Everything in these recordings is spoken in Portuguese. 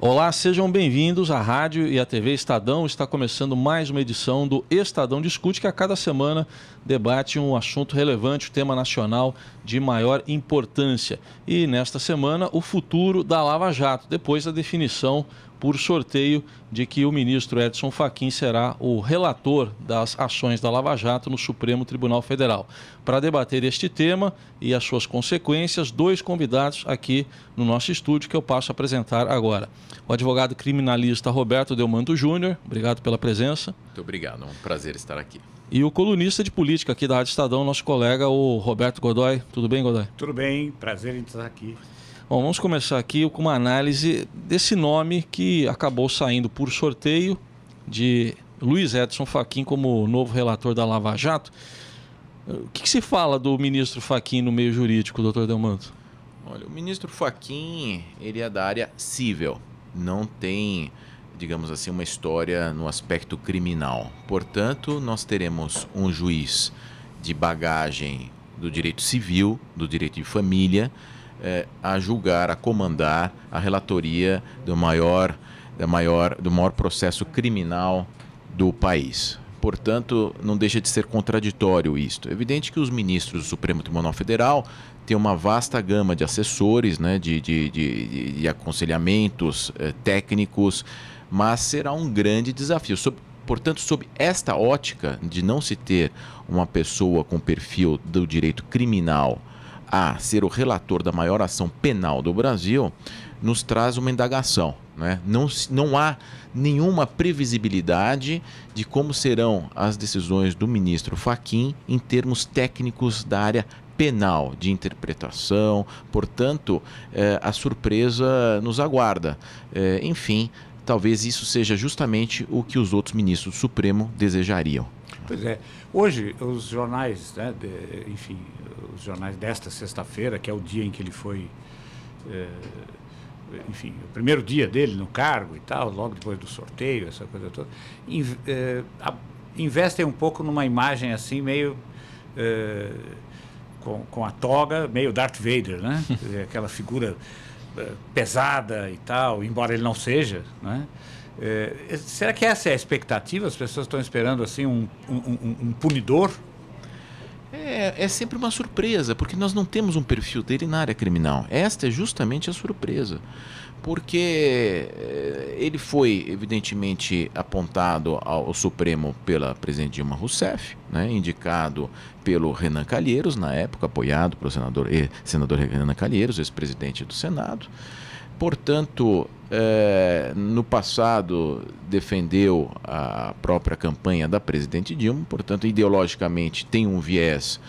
Olá, sejam bem-vindos à rádio e à TV Estadão. Está começando mais uma edição do Estadão Discute, que a cada semana debate um assunto relevante, um tema nacional de maior importância. E nesta semana, o futuro da Lava Jato, depois da definição por sorteio de que o ministro Edson Fachin será o relator das ações da Lava Jato no Supremo Tribunal Federal. Para debater este tema e as suas consequências, dois convidados aqui no nosso estúdio que eu passo a apresentar agora. O advogado criminalista Roberto Delmanto Júnior, obrigado pela presença. Muito obrigado, é um prazer estar aqui. E o colunista de política aqui da Rádio Estadão, nosso colega, o Roberto Godoy. Tudo bem, Godoy? Tudo bem, prazer em estar aqui. Bom, vamos começar aqui com uma análise desse nome que acabou saindo por sorteio de Luiz Edson Fachin como novo relator da Lava Jato. O que se fala do ministro Fachin no meio jurídico, doutor Delmanto? Olha, o ministro Fachin, ele é da área civil, não tem, digamos assim, uma história no aspecto criminal. Portanto, nós teremos um juiz de bagagem do direito civil, do direito de família, a julgar, a comandar a relatoria do maior processo criminal do país. Portanto, não deixa de ser contraditório isto. É evidente que os ministros do Supremo Tribunal Federal têm uma vasta gama de assessores, né, de aconselhamentos técnicos, mas será um grande desafio. Portanto, sob esta ótica de não se ter uma pessoa com perfil do direito criminal a ser o relator da maior ação penal do Brasil, nos traz uma indagação, né? Não há nenhuma previsibilidade de como serão as decisões do ministro Fachin em termos técnicos da área penal, de interpretação. Portanto, a surpresa nos aguarda. Enfim, talvez isso seja justamente o que os outros ministros do Supremo desejariam. Pois é. Hoje, os jornais, né, os jornais desta sexta-feira, que é o dia em que ele foi, enfim, o primeiro dia dele no cargo e tal, logo depois do sorteio, essa coisa toda, investem um pouco numa imagem assim, meio com a toga, meio Darth Vader, né? Aquela figura pesada e tal, embora ele não seja, né? Será que essa é a expectativa? As pessoas estão esperando assim um punidor? É sempre uma surpresa, porque nós não temos um perfil dele na área criminal. Esta é justamente a surpresa, porque ele foi evidentemente apontado ao Supremo pela presidente Dilma Rousseff, né, indicado pelo Renan Calheiros, na época apoiado pelo senador Renan Calheiros, ex-presidente do Senado. Portanto, no passado defendeu a própria campanha da presidente Dilma, portanto, ideologicamente tem um viés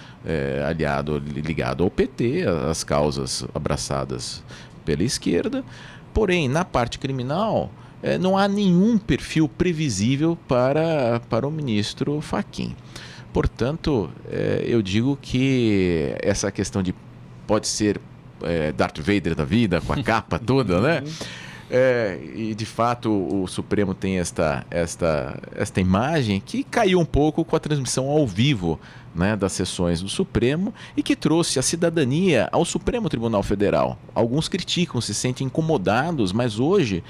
ligado ao PT, às causas abraçadas pela esquerda. Porém, na parte criminal, não há nenhum perfil previsível para o ministro Fachin. Portanto, eu digo que essa questão de pode ser Darth Vader da vida, com a capa toda, né? E de fato o Supremo tem esta imagem que caiu um pouco com a transmissão ao vivo, né, das sessões do Supremo, e que trouxe a cidadania ao Supremo Tribunal Federal. Alguns criticam, se sentem incomodados, mas hoje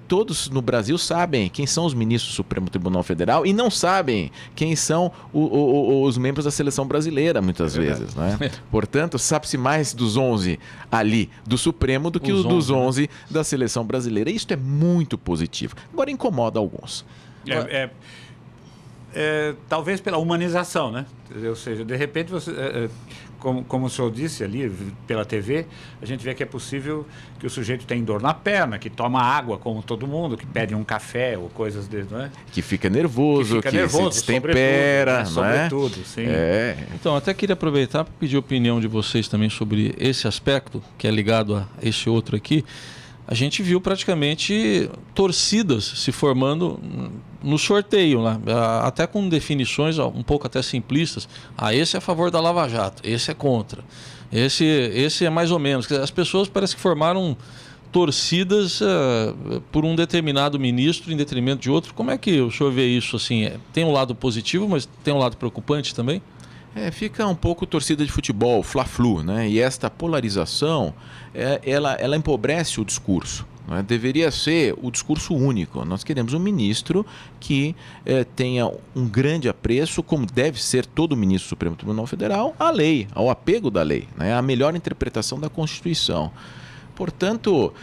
todos no Brasil sabem quem são os ministros do Supremo Tribunal Federal e não sabem quem são os membros da seleção brasileira, muitas vezes, né? Portanto, sabe-se mais dos 11 ali do Supremo do que dos 11 da seleção brasileira. E isso é muito positivo. Agora incomoda alguns. Talvez pela humanização, né? Ou seja, de repente você, como o senhor disse ali pela TV, a gente vê que é possível que o sujeito tenha dor na perna, que toma água como todo mundo, que pede um café ou coisas desse, não é? Que fica nervoso, que se destempera, sobretudo, sim. Então, até queria aproveitar para pedir a opinião de vocês também sobre esse aspecto, que é ligado a esse outro aqui. A gente viu praticamente torcidas se formando no sorteio, né? Até com definições um pouco até simplistas. Esse é a favor da Lava Jato, esse é contra, esse é mais ou menos. As pessoas parece que formaram torcidas por um determinado ministro em detrimento de outro. Como é que o senhor vê isso? Assim, tem um lado positivo, mas tem um lado preocupante também? Fica um pouco torcida de futebol, fla-flu, né? E esta polarização, ela empobrece o discurso, não é? Deveria ser o discurso único. Nós queremos um ministro que tenha um grande apreço, como deve ser todo ministro do Supremo Tribunal Federal, à lei, ao apego da lei, né? À melhor interpretação da Constituição. Portanto,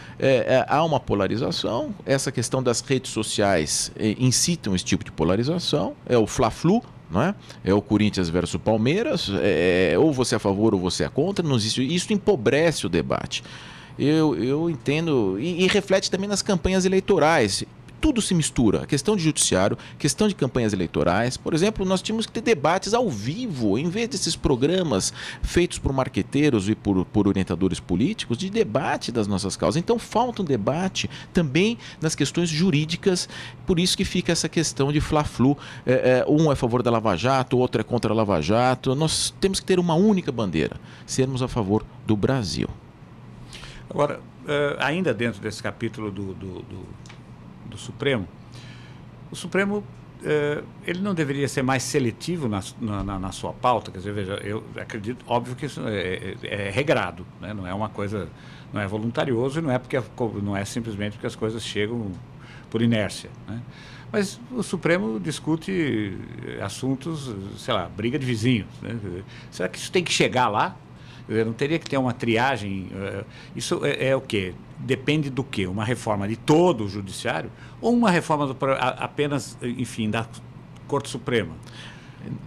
há uma polarização. Essa questão das redes sociais incitam esse tipo de polarização. É o Fla-Flu, não é? É o Corinthians versus o Palmeiras. Ou você é a favor ou você é contra. Não existe. Isso empobrece o debate. Eu entendo. E reflete também nas campanhas eleitorais. Tudo se mistura. A questão de judiciário, questão de campanhas eleitorais. Por exemplo, nós tínhamos que ter debates ao vivo, em vez desses programas feitos por marqueteiros e por orientadores políticos, de debate das nossas causas. Então, falta um debate também nas questões jurídicas, por isso que fica essa questão de Fla-Flu. Um é a favor da Lava Jato, o outro é contra a Lava Jato. Nós temos que ter uma única bandeira, sermos a favor do Brasil. Agora, ainda dentro desse capítulo do Supremo, o Supremo ele não deveria ser mais seletivo na sua pauta? Quer dizer, veja, eu acredito, óbvio que isso é regrado, né? Não é uma coisa, não é voluntarioso e não é simplesmente porque as coisas chegam por inércia, né? Mas o Supremo discute assuntos, sei lá, briga de vizinhos, né? Será que isso tem que chegar lá? Não teria que ter uma triagem? Isso é o quê? Depende do quê? Uma reforma de todo o judiciário ou uma reforma apenas, enfim, da Corte Suprema?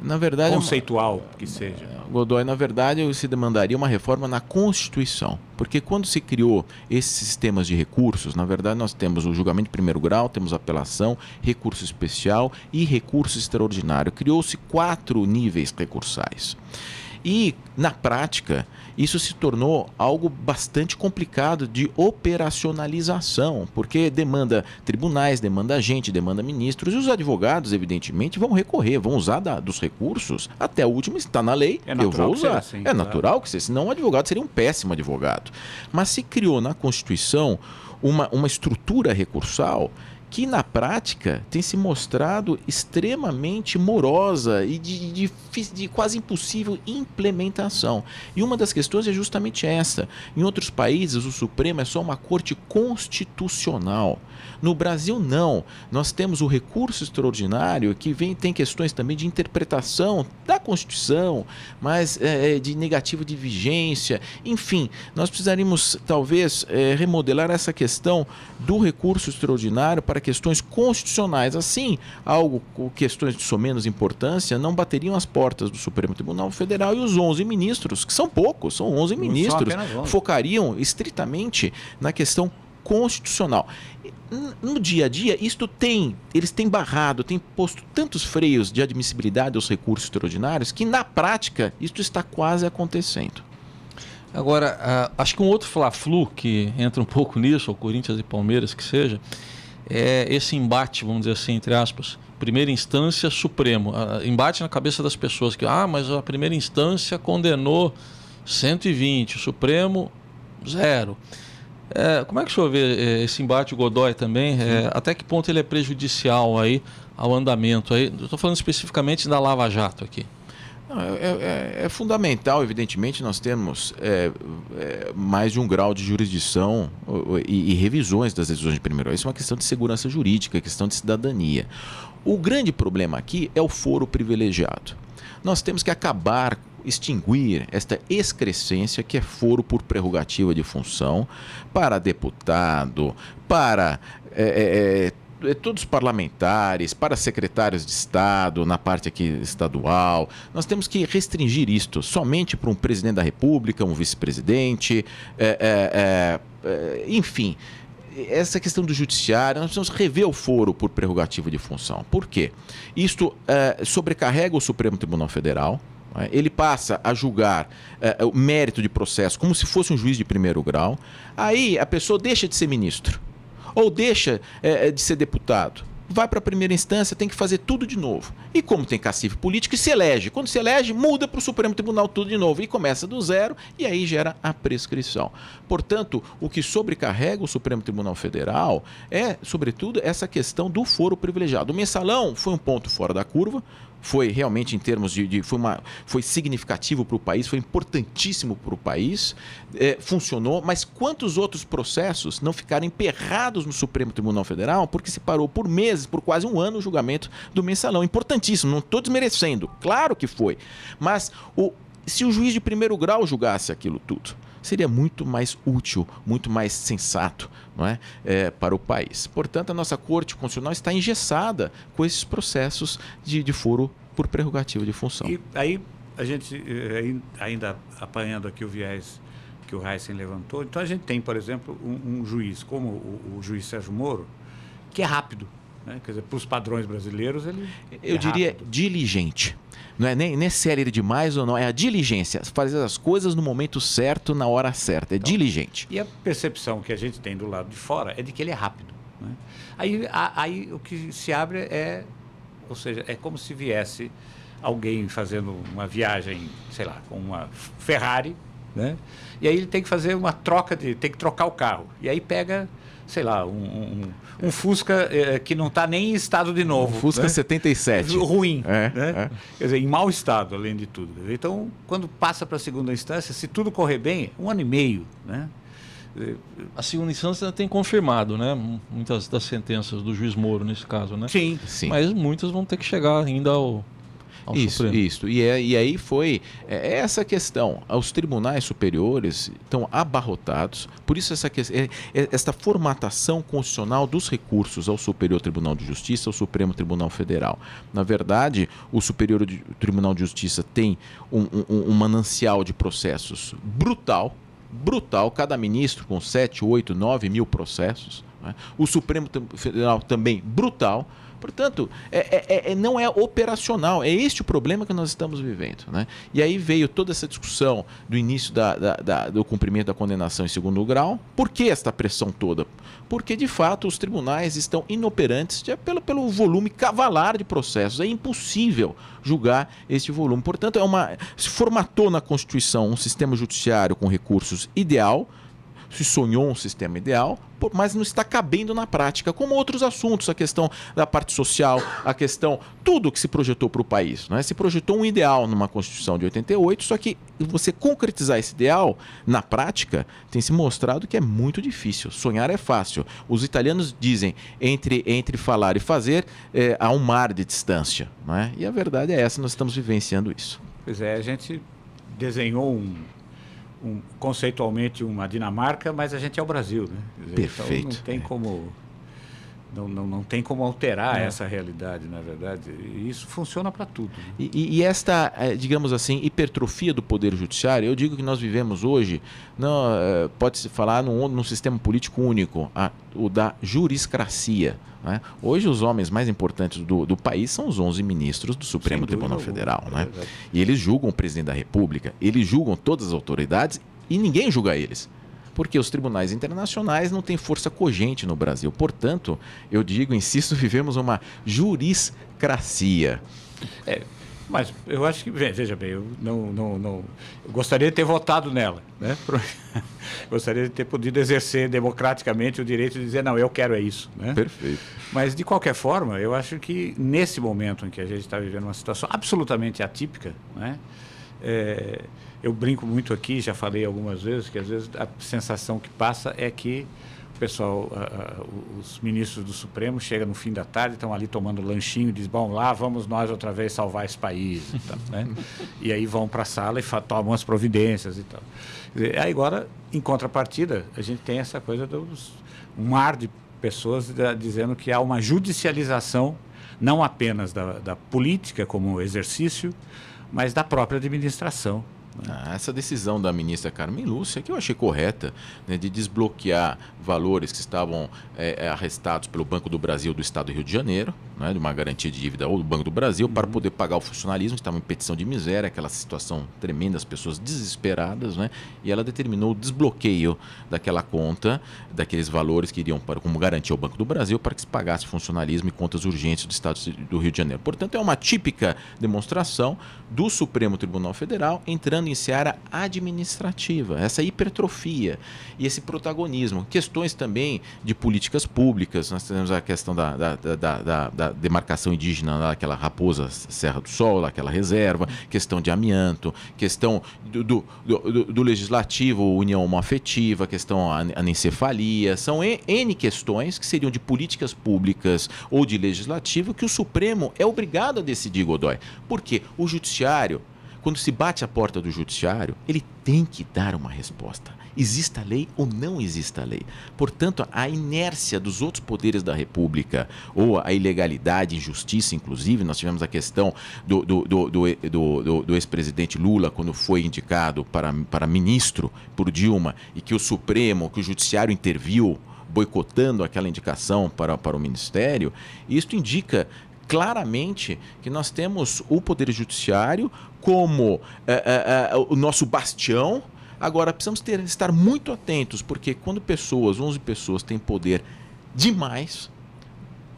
Na verdade, conceitual que seja. Godoy, na verdade, se demandaria uma reforma na Constituição. Porque quando se criou esses sistemas de recursos, na verdade nós temos o julgamento de primeiro grau, temos apelação, recurso especial e recurso extraordinário. Criou-se 4 níveis recursais. E, na prática, isso se tornou algo bastante complicado de operacionalização, porque demanda tribunais, demanda gente, demanda ministros, e os advogados, evidentemente, vão recorrer, vão usar dos recursos até o último, está na lei, eu vou usar. Assim, é natural que seja, senão o advogado seria um péssimo advogado. Mas se criou na Constituição uma estrutura recursal que na prática tem se mostrado extremamente morosa e de quase impossível implementação. E uma das questões é justamente essa. Em outros países, o Supremo é só uma corte constitucional. No Brasil, não. Nós temos o recurso extraordinário que tem questões também de interpretação da Constituição, mas de negativo de vigência. Enfim, nós precisaríamos, talvez, remodelar essa questão do recurso extraordinário para questões constitucionais. Assim, questões de menos importância não bateriam as portas do Supremo Tribunal Federal, e os 11 ministros, que são poucos, são 11 ministros, focariam estritamente na questão constitucional. No dia a dia, eles têm barrado, têm posto tantos freios de admissibilidade aos recursos extraordinários que, na prática, isto está quase acontecendo. Agora, acho que um outro Fla-Flu que entra um pouco nisso, ou Corinthians e Palmeiras que seja, é esse embate, vamos dizer assim, entre aspas, primeira instância, Supremo. Embate na cabeça das pessoas que, mas a primeira instância condenou 120, o Supremo 0. Como é que o senhor vê esse embate, o Godoy também? Até que ponto ele é prejudicial aí ao andamento? Estou falando especificamente da Lava Jato aqui. É fundamental, evidentemente, nós temos mais de um grau de jurisdição e revisões das decisões de primeiro grau. Isso é uma questão de segurança jurídica, questão de cidadania. O grande problema aqui é o foro privilegiado. Nós temos que extinguir esta excrescência que é foro por prerrogativa de função para deputado, para todos os parlamentares, para secretários de Estado, na parte aqui estadual. Nós temos que restringir isto somente para um presidente da República, um vice-presidente, enfim. Essa questão do judiciário, nós precisamos rever o foro por prerrogativa de função. Por quê? Isto sobrecarrega o Supremo Tribunal Federal. Ele passa a julgar o mérito de processo como se fosse um juiz de primeiro grau. Aí a pessoa deixa de ser ministro ou deixa de ser deputado. Vai para a primeira instância, tem que fazer tudo de novo. E como tem cacife político, se elege. Quando se elege, muda para o Supremo Tribunal tudo de novo. E começa do zero, e aí gera a prescrição. Portanto, o que sobrecarrega o Supremo Tribunal Federal é, sobretudo, essa questão do foro privilegiado. O mensalão foi um ponto fora da curva. foi realmente em termos foi significativo para o país, foi importantíssimo para o país, funcionou, mas quantos outros processos não ficaram emperrados no Supremo Tribunal Federal porque se parou por meses, por quase um ano o julgamento do mensalão? Importantíssimo, não estou desmerecendo, claro que foi, mas se o juiz de primeiro grau julgasse aquilo tudo, seria muito mais útil, muito mais sensato, não é? Para o país. Portanto, a nossa Corte Constitucional está engessada com esses processos de foro por prerrogativa de função. E aí, a gente, ainda apanhando aqui o viés que o Heisen levantou, então a gente tem, por exemplo, um juiz, como o juiz Sérgio Moro, que é rápido. Né? Quer dizer, para os padrões brasileiros, ele eu diria rápido. Diligente. Não é nem célere demais ou não, é a diligência, fazer as coisas no momento certo, na hora certa, então, diligente. E a percepção que a gente tem do lado de fora é de que ele é rápido. Né? Aí o que se abre ou seja, é como se viesse alguém fazendo uma viagem, sei lá, com uma Ferrari, né? E aí ele tem que fazer uma tem que trocar o carro. E aí pega, sei lá, um Fusca que não está nem em estado de novo. Um Fusca, né? 77. Ruim. Né? Quer dizer, em mau estado, além de tudo. Então, quando passa para a segunda instância, se tudo correr bem, 1 ano e meio. Né? A segunda instância tem confirmado, né? Muitas das sentenças do juiz Moro, nesse caso, né? Sim. Mas muitas vão ter que chegar ainda ao Supremo. Isso. E aí foi essa questão. Os tribunais superiores estão abarrotados. Por isso essa formatação constitucional dos recursos ao Superior Tribunal de Justiça, ao Supremo Tribunal Federal. Na verdade, o Superior Tribunal de Justiça tem um manancial de processos brutal, cada ministro com 7, 8, 9 mil processos. Né? O Supremo Federal também brutal. Portanto, não é operacional. É este o problema que nós estamos vivendo. Né? E aí veio toda essa discussão do início do cumprimento da condenação em segundo grau. Por que esta pressão toda? Porque, de fato, os tribunais estão inoperantes pelo volume cavalar de processos. É impossível julgar este volume. Portanto, se formatou na Constituição um sistema judiciário com recursos ideal, se sonhou um sistema ideal, mas não está cabendo na prática, como outros assuntos, a questão da parte social, a questão, tudo que se projetou para o país. Né? Se projetou um ideal numa Constituição de 88, só que você concretizar esse ideal na prática tem se mostrado que é muito difícil. Sonhar é fácil. Os italianos dizem, entre falar e fazer, há um mar de distância. Né? E a verdade é essa, nós estamos vivenciando isso. Pois é, a gente desenhou conceitualmente uma Dinamarca, mas a gente é o Brasil, né? Quer dizer, perfeito. Então não tem como alterar essa realidade, na verdade. E isso funciona para tudo. Né? E esta, digamos assim, hipertrofia do Poder Judiciário, eu digo que nós vivemos hoje, pode-se falar num sistema político único, o da juriscracia. Né? Hoje os homens mais importantes do país são os 11 ministros do Supremo Tribunal Federal. Né? E eles julgam o presidente da República, eles julgam todas as autoridades e ninguém julga eles. Porque os tribunais internacionais não têm força cogente no Brasil. Portanto, eu insisto, vivemos uma juriscracia. Mas eu acho que, veja bem, eu eu gostaria de ter votado nela, né? Gostaria de ter podido exercer democraticamente o direito de dizer, não, eu quero isso. Né? Perfeito. Mas, de qualquer forma, eu acho que nesse momento em que a gente está vivendo uma situação absolutamente atípica, né? Eu brinco muito aqui, já falei algumas vezes, que às vezes a sensação que passa é que o pessoal, os ministros do Supremo chegam no fim da tarde, estão ali tomando lanchinho e dizem, bom, lá vamos nós outra vez salvar esse país. E tal, né? E aí vão para a sala e tomam as providências e tal. Aí agora, em contrapartida, a gente tem essa coisa um mar de pessoas dizendo que há uma judicialização, não apenas da política como exercício, mas da própria administração. Essa decisão da ministra Carmen Lúcia, que eu achei correta, né, de desbloquear valores que estavam arrestados pelo Banco do Brasil do Estado do Rio de Janeiro, né, de uma garantia de dívida ou do Banco do Brasil, para poder pagar o funcionalismo, que estava em petição de miséria, aquela situação tremenda, as pessoas desesperadas, né, e ela determinou o desbloqueio daquela conta, daqueles valores que iriam como garantia ao Banco do Brasil, para que se pagasse funcionalismo e contas urgentes do Estado do Rio de Janeiro. Portanto, é uma típica demonstração do Supremo Tribunal Federal entrando entrando em seara administrativa, essa hipertrofia e esse protagonismo. Questões também de políticas públicas, nós temos a questão da demarcação indígena, aquela Raposa Serra do Sol, aquela reserva, questão de amianto, questão do legislativo, união homoafetiva, questão anencefalia, são N questões que seriam de políticas públicas ou de legislativo que o Supremo é obrigado a decidir, Godoy. Porque o judiciário, quando se bate a porta do judiciário, ele tem que dar uma resposta. Exista lei ou não exista lei. Portanto, a inércia dos outros poderes da República, ou a ilegalidade, injustiça, inclusive, nós tivemos a questão do ex-presidente Lula, quando foi indicado para ministro por Dilma, e que o Supremo, que o judiciário interviu, boicotando aquela indicação para o ministério, isto indica claramente que nós temos o Poder Judiciário como o nosso bastião. Agora, precisamos estar muito atentos, porque quando 11 pessoas têm poder demais,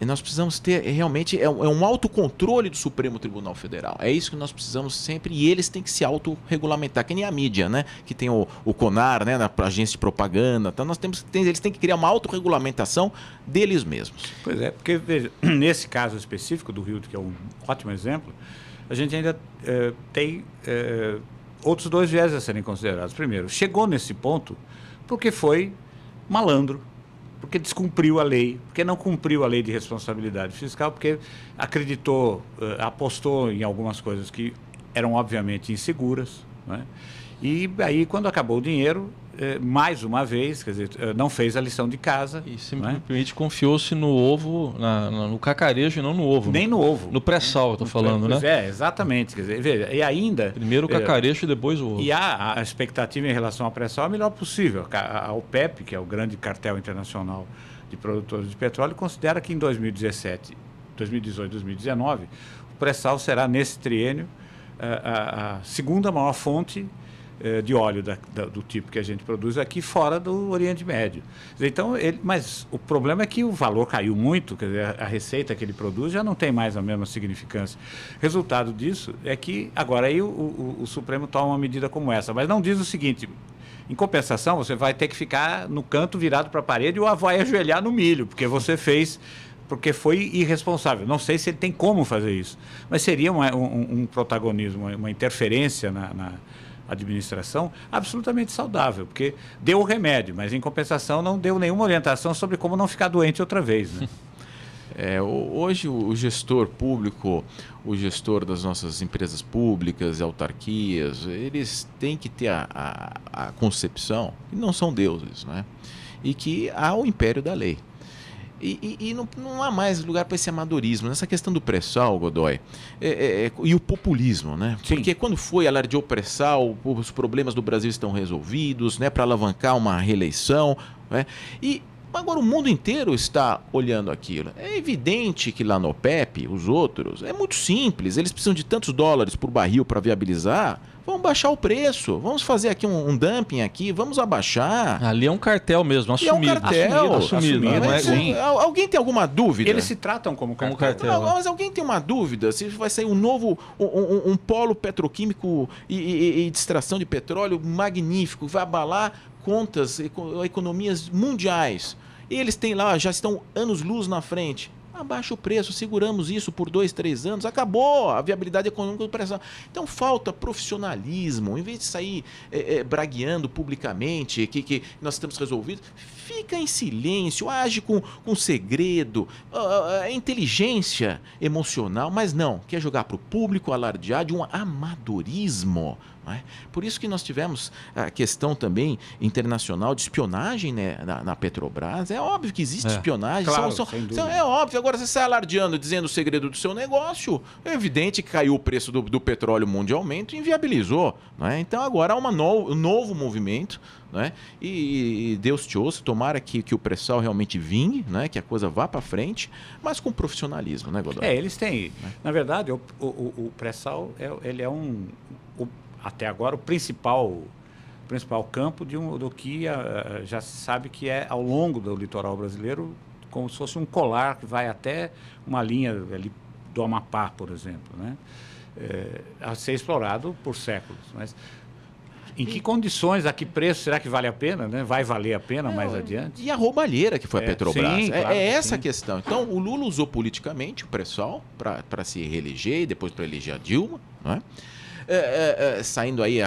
nós precisamos ter realmente um autocontrole do Supremo Tribunal Federal. É isso que nós precisamos sempre, e eles têm que se autorregulamentar, que nem a mídia, né? Que tem o CONAR, né? Na agência de propaganda. Então eles têm que criar uma autorregulamentação deles mesmos. Pois é, porque veja, nesse caso específico do Rio, que é um ótimo exemplo, a gente ainda tem outros dois viés a serem considerados. Primeiro, chegou nesse ponto porque foi malandro, porque descumpriu a lei, porque não cumpriu a lei de responsabilidade fiscal, porque acreditou, apostou em algumas coisas que eram obviamente inseguras, né? E aí, quando acabou o dinheiro, mais uma vez, quer dizer, não fez a lição de casa. E simplesmente confiou-se no ovo, no cacarejo e não no ovo. Nem no ovo. No pré-sal, estou falando, né? Exatamente. Quer dizer, veja, e ainda... Primeiro o cacarejo e depois o ovo. E a expectativa em relação ao pré-sal é a melhor possível. A OPEP, que é o grande cartel internacional de produtores de petróleo, considera que em 2017, 2018, 2019, o pré-sal será, nesse triênio, a segunda maior fonte de óleo do tipo que a gente produz aqui fora do Oriente Médio. Então, mas o problema é que o valor caiu muito, quer dizer, a receita que ele produz já não tem mais a mesma significância. Resultado disso é que agora aí o Supremo toma uma medida como essa, mas não diz o seguinte: em compensação, você vai ter que ficar no canto virado para a parede ou vai ajoelhar no milho, porque você fez... porque foi irresponsável. Não sei se ele tem como fazer isso, mas seria um protagonismo, uma interferência na administração absolutamente saudável, porque deu o remédio, mas em compensação não deu nenhuma orientação sobre como não ficar doente outra vez, né? Hoje o gestor público, o gestor das nossas empresas públicas e autarquias, eles têm que ter a concepção que não são deuses, né? E que há o império da lei. E não há mais lugar para esse amadorismo. Nessa questão do pré-sal, Godoy, e o populismo, né? Sim. Porque quando alardeou o pré-sal, os problemas do Brasil estão resolvidos, né? Para alavancar uma reeleição, né? E agora o mundo inteiro está olhando aquilo. É evidente que lá no OPEP, os outros, é muito simples. Eles precisam de tantos dólares por barril para viabilizar. Vamos baixar o preço, vamos fazer aqui um dumping aqui, vamos abaixar. Ali é um cartel mesmo, assumido. É um cartel. Assumido. Alguém tem alguma dúvida? Eles se tratam como cartel. Não, mas alguém tem uma dúvida se vai sair um novo, um polo petroquímico e de extração de petróleo magnífico, vai abalar contas, economias mundiais. E eles têm lá, já estão anos-luz na frente. Abaixa o preço, seguramos isso por 2, 3 anos, acabou a viabilidade econômica do pré-sal. Então falta profissionalismo, em vez de sair bragueando publicamente que nós estamos resolvidos, fica em silêncio, age com segredo, inteligência emocional, mas não, quer jogar para o público, alardear de um amadorismo. Não é? Por isso que nós tivemos a questão também internacional de espionagem, né, na Petrobras. É óbvio que existe espionagem. Claro, sem é óbvio. Agora você sai alardeando, dizendo o segredo do seu negócio. É evidente que caiu o preço do petróleo mundialmente e inviabilizou. Não é? Então agora há um novo movimento. Né? E Deus te ouça, tomara que o pré-sal realmente vingue, né? Que a coisa vá para frente, mas com profissionalismo, né, Godoy? Eles têm. Na verdade, o pré-sal ele é até agora o principal campo do que já se sabe que é ao longo do litoral brasileiro, como se fosse um colar que vai até uma linha ali do Amapá, por exemplo, né? A ser explorado por séculos. Mas Em que condições, a que preço, será que vale a pena, né? Vai valer a pena mais adiante? E a roubalheira que foi a Petrobras. Sim, claro, é essa a sim. questão. Então, o Lula usou politicamente o pré-sol para se reeleger e depois para eleger a Dilma, não é? Saindo aí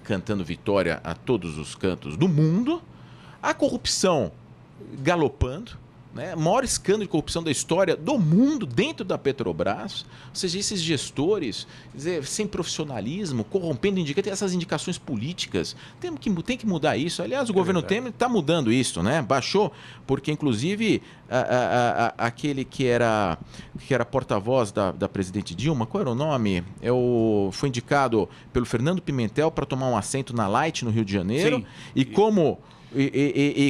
cantando vitória a todos os cantos do mundo. A corrupção galopando. Né? Maior escândalo de corrupção da história do mundo dentro da Petrobras, ou seja, esses gestores sem profissionalismo, corrompendo essas indicações políticas, tem que mudar isso. Aliás, o governo Temer está mudando isso, né? Baixou, porque inclusive aquele que era porta-voz da presidente Dilma, qual era o nome? Foi indicado pelo Fernando Pimentel para tomar um assento na Light no Rio de Janeiro. Sim. E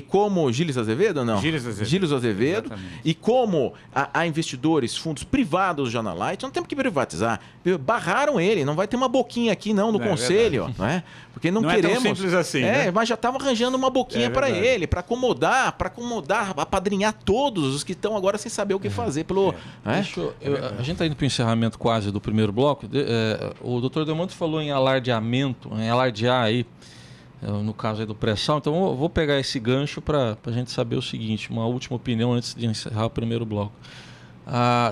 como Gilles Azevedo, não? Gilles Azevedo. Exatamente. E como há investidores, fundos privados já na Light, não temos que privatizar. Barraram ele, não vai ter uma boquinha aqui não no conselho, não é? Porque não queremos. É tão simples assim. Né? Mas já estavam arranjando uma boquinha para ele, para acomodar, apadrinhar todos os que estão agora sem saber o que fazer. A gente está indo para o encerramento quase do primeiro bloco. O doutor Delmonte falou em alardeamento, em alardear aí. No caso aí do pré-sal, então eu vou pegar esse gancho para a gente saber o seguinte, uma última opinião antes de encerrar o primeiro bloco.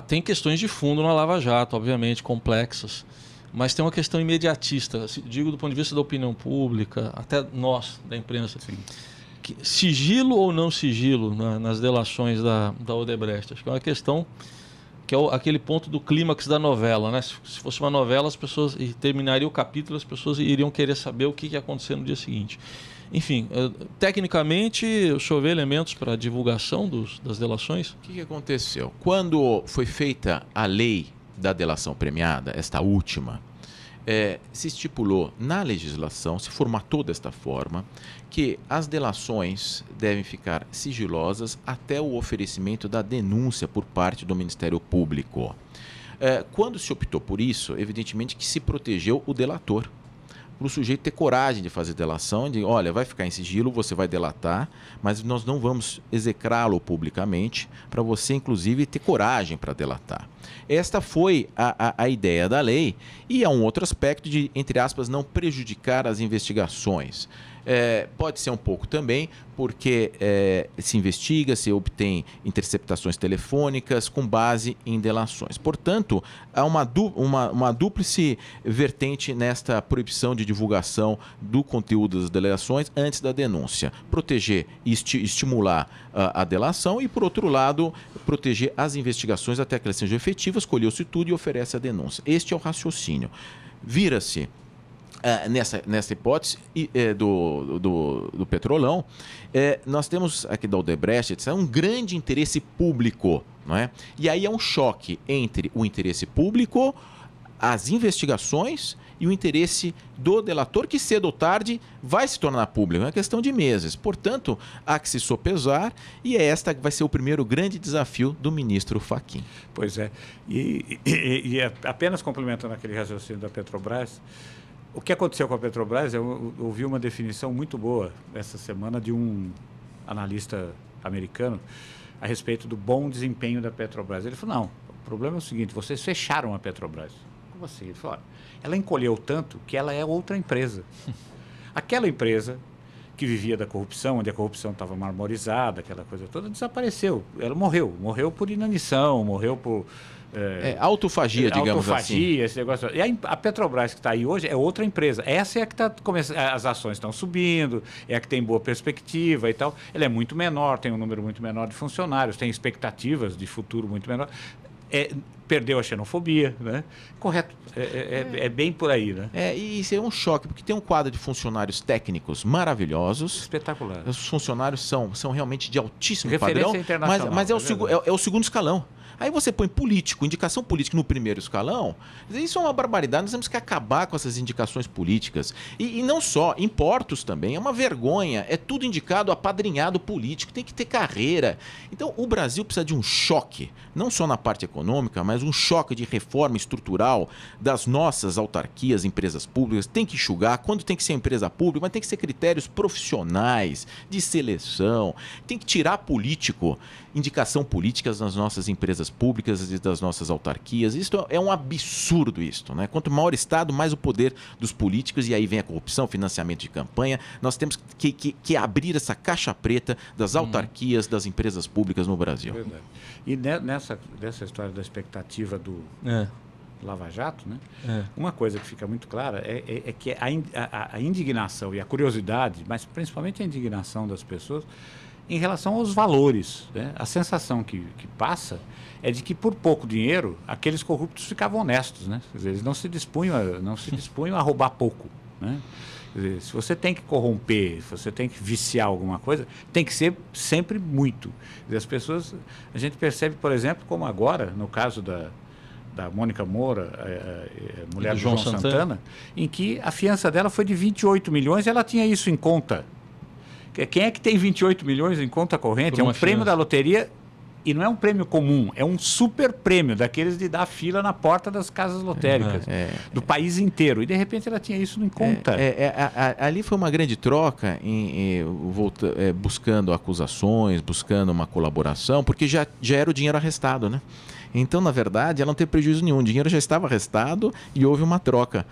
Tem questões de fundo na Lava Jato, obviamente, complexas, mas tem uma questão imediatista, digo do ponto de vista da opinião pública, até nós, da imprensa. Sim. Sigilo ou não sigilo nas delações da Odebrecht? Acho que é uma questão que é aquele ponto do clímax da novela, né? Se fosse uma novela, as pessoas terminaria o capítulo, as pessoas iriam querer saber o que ia acontecer no dia seguinte. Enfim, tecnicamente, o senhor vê elementos para a divulgação das delações? O que aconteceu? Quando foi feita a lei da delação premiada, esta última, se estipulou na legislação, se formatou desta forma, que as delações devem ficar sigilosas até o oferecimento da denúncia por parte do Ministério Público. Quando se optou por isso, evidentemente que se protegeu o delator, para o sujeito ter coragem de fazer delação, de olha, vai ficar em sigilo, você vai delatar, mas nós não vamos execrá-lo publicamente, para você, inclusive, ter coragem para delatar. Esta foi a ideia da lei e há um outro aspecto de, entre aspas, não prejudicar as investigações. Pode ser um pouco também porque se investiga, se obtém interceptações telefônicas com base em delações. Portanto, há uma dúplice vertente nesta proibição de divulgação do conteúdo das delações antes da denúncia. Proteger e estimular a delação e, por outro lado, proteger as investigações até que elas sejam efetivas, colheu-se tudo e oferece a denúncia. Este é o raciocínio. Vira-se nessa hipótese do Petrolão, nós temos aqui da Odebrecht, etc., um grande interesse público, não é? E aí é um choque entre o interesse público, as investigações e o interesse do delator, que cedo ou tarde vai se tornar público. É uma questão de meses. Portanto, há que se sopesar e esta vai ser o primeiro grande desafio do ministro Fachin. Pois é. E apenas complementando aquele raciocínio da Petrobras, o que aconteceu com a Petrobras, eu ouvi uma definição muito boa essa semana de um analista americano a respeito do bom desempenho da Petrobras. Ele falou, não, o problema é o seguinte, vocês fecharam a Petrobras. Como assim? Ele falou, ela encolheu tanto que ela é outra empresa. Aquela empresa que vivia da corrupção, onde a corrupção estava marmorizada, aquela coisa toda, desapareceu. Ela morreu por inanição, morreu por... autofagia, digamos assim. Esse negócio. E a Petrobras que está aí hoje é outra empresa. Essa é a que está começando. As ações estão subindo, é a que tem boa perspectiva e tal. Ela é muito menor, tem um número muito menor de funcionários, tem expectativas de futuro muito menor. Perdeu a xenofobia, né? Correto. É bem por aí, né? E isso é um choque, porque tem um quadro de funcionários técnicos maravilhosos. Espetacular. Os funcionários são realmente de altíssimo Referência padrão, internacional, mas é o segundo escalão. Aí você põe político, indicação política no primeiro escalão, isso é uma barbaridade, nós temos que acabar com essas indicações políticas. E não só, em portos também, é uma vergonha, é tudo indicado apadrinhado político, tem que ter carreira. Então o Brasil precisa de um choque, não só na parte econômica, mas um choque de reforma estrutural das nossas autarquias, empresas públicas, tem que enxugar, quando tem que ser empresa pública, mas tem que ser critérios profissionais, de seleção, tem que tirar político, indicação políticas nas nossas empresas empresas públicas e das nossas autarquias. Isto é um absurdo, isto, né? Quanto maior o Estado, mais o poder dos políticos, e aí vem a corrupção, financiamento de campanha. Nós temos que abrir essa caixa preta das autarquias, das empresas públicas no Brasil. Verdade. E nessa história da expectativa do Lava Jato, né? Uma coisa que fica muito clara é que a indignação e a curiosidade, mas principalmente a indignação das pessoas em relação aos valores, né? A sensação que passa é de que por pouco dinheiro aqueles corruptos ficavam honestos, né? Quer dizer, eles não se dispunham a roubar pouco, né? Quer dizer, se você tem que corromper, se você tem que viciar alguma coisa, tem que ser sempre muito. Quer dizer, as pessoas, a gente percebe, por exemplo, como agora, no caso da Mônica Moura, mulher do João Santana, em que a fiança dela foi de 28 milhões e ela tinha isso em conta. Quem é que tem 28 milhões em conta corrente? É um prêmio da loteria e não é um prêmio comum, é um super prêmio, daqueles de dar fila na porta das casas lotéricas, do país inteiro. E de repente ela tinha isso em conta. Ali foi uma grande troca, buscando acusações, buscando uma colaboração, porque já era o dinheiro arrestado, né? Então, na verdade, ela não teve prejuízo nenhum. O dinheiro já estava arrestado e houve uma troca,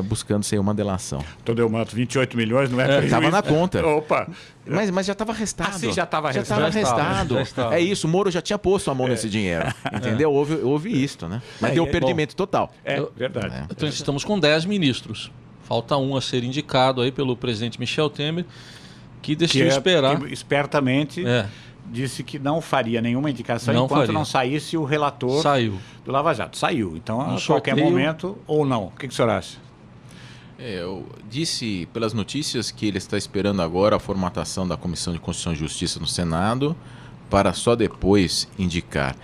buscando ser uma delação. Então, eu mato 28 milhões, não é prejuízo? Estava na conta. Opa! Mas já estava arrestado. Sim, já estava arrestado. Já estava arrestado. É isso, o Moro já tinha posto a mão nesse dinheiro. Entendeu? Houve isto, né? Mas deu perdimento total. Verdade. Então, estamos com 10 ministros. Falta um a ser indicado aí pelo presidente Michel Temer, que decidiu esperar. Que espertamente disse que não faria nenhuma indicação enquanto não saísse o relator do Lava Jato. Saiu. Então, a qualquer momento, ou não. O que o senhor acha? Eu disse pelas notícias que ele está esperando agora a formatação da Comissão de Constituição e Justiça no Senado para só depois indicar.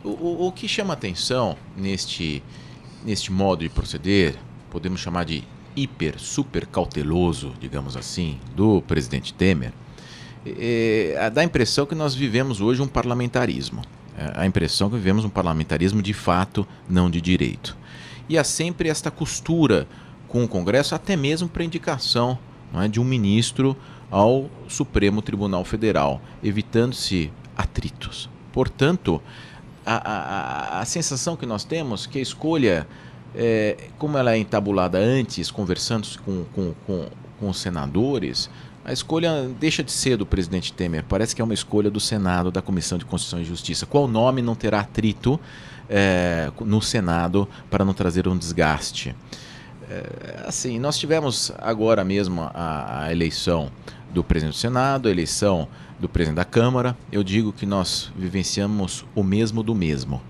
O que chama atenção neste modo de proceder, podemos chamar de super cauteloso, digamos assim, do presidente Temer, dá a impressão que nós vivemos hoje um parlamentarismo. A impressão que vivemos um parlamentarismo de fato, não de direito. E há sempre esta costura com o Congresso, até mesmo para indicação, não é, de um ministro ao Supremo Tribunal Federal, evitando-se atritos. Portanto, a sensação que nós temos que a escolha, como ela é entabulada antes, conversando com os senadores, a escolha deixa de ser do presidente Temer. Parece que é uma escolha do Senado, da Comissão de Constituição e Justiça. Qual nome não terá atrito no Senado para não trazer um desgaste? Assim, nós tivemos agora mesmo a eleição do presidente do Senado, a eleição do presidente da Câmara. Eu digo que nós vivenciamos o mesmo do mesmo.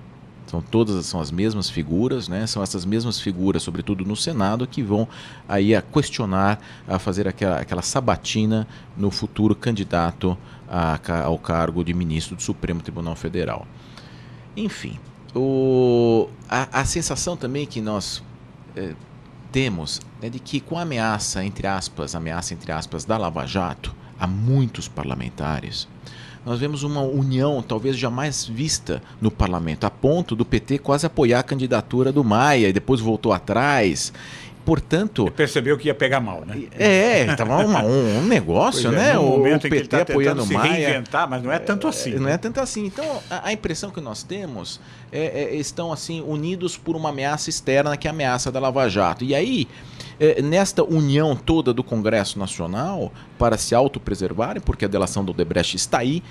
São as mesmas figuras, né? São essas mesmas figuras, sobretudo no Senado, que vão aí a questionar, a fazer aquela sabatina no futuro candidato ao cargo de ministro do Supremo Tribunal Federal. Enfim, a sensação também que nós temos é de que com a ameaça entre aspas da Lava Jato a muitos parlamentares, nós vemos uma união talvez jamais vista no parlamento, a ponto do PT quase apoiar a candidatura do Maia e depois voltou atrás. Portanto... Ele percebeu que ia pegar mal, né? Estava um negócio, né? No momento o em que PT ele está apoiando o Maia. Reinventar, mas não é tanto assim. Não é tanto assim. Então, a impressão que nós temos estão assim unidos por uma ameaça externa, que é a ameaça da Lava Jato. E aí, nesta união toda do Congresso Nacional, para se autopreservarem, porque a delação do Odebrecht está aí,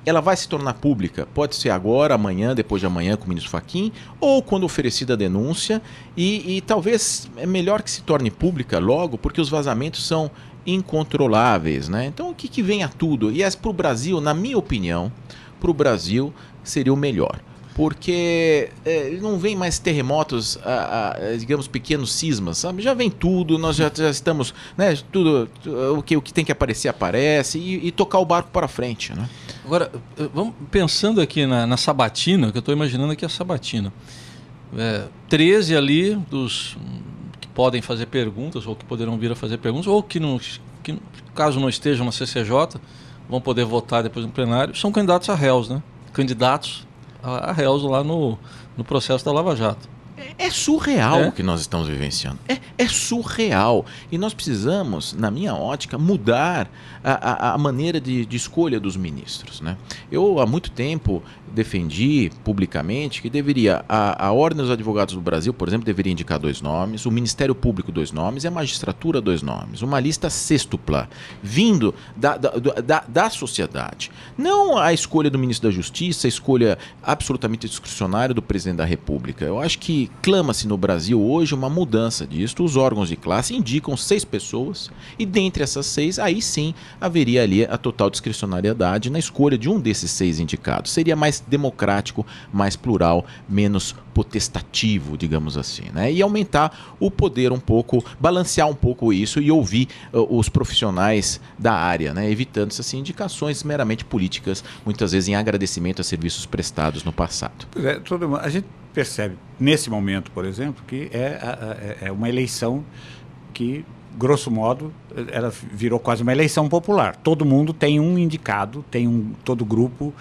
ela vai se tornar pública, pode ser agora, amanhã, depois de amanhã com o ministro Fachin, ou quando oferecida a denúncia, e talvez é melhor que se torne pública logo, porque os vazamentos são incontroláveis, né? Então, o que vem a tudo? E para o Brasil, na minha opinião, para o Brasil seria o melhor. Porque não vem mais terremotos, digamos, pequenos cismas, sabe? Já vem tudo, nós já estamos, né? Tudo, o que tem que aparecer, aparece, e tocar o barco para frente, né? Agora, vamos pensando aqui na sabatina, que eu estou imaginando aqui a sabatina. 13 ali dos que podem fazer perguntas, ou que poderão vir a fazer perguntas, ou que caso não estejam na CCJ, vão poder votar depois no plenário, são candidatos a réus, né? Candidatos a réus lá no processo da Lava Jato. É surreal o que nós estamos vivenciando. É surreal. E nós precisamos, na minha ótica, mudar a maneira de escolha dos ministros, né? Eu, há muito tempo, defendi publicamente que deveria, a Ordem dos Advogados do Brasil, por exemplo, deveria indicar 2 nomes, o Ministério Público 2 nomes e a Magistratura 2 nomes. Uma lista sextupla, vindo da sociedade. Não a escolha do Ministro da Justiça, a escolha absolutamente discricionária do Presidente da República. Eu acho que clama-se no Brasil hoje uma mudança disto. Os órgãos de classe indicam 6 pessoas e dentre essas 6, aí sim haveria ali a total discricionariedade na escolha de um desses 6 indicados. Seria mais democrático, mais plural, menos potestativo, digamos assim, né? E aumentar o poder um pouco, balancear um pouco isso e ouvir os profissionais da área, né? Evitando essas indicações meramente políticas, muitas vezes em agradecimento a serviços prestados no passado. Pois é, a gente percebe, nesse momento, por exemplo, que é uma eleição que, grosso modo, ela virou quase uma eleição popular. Todo mundo tem um indicado, todo grupo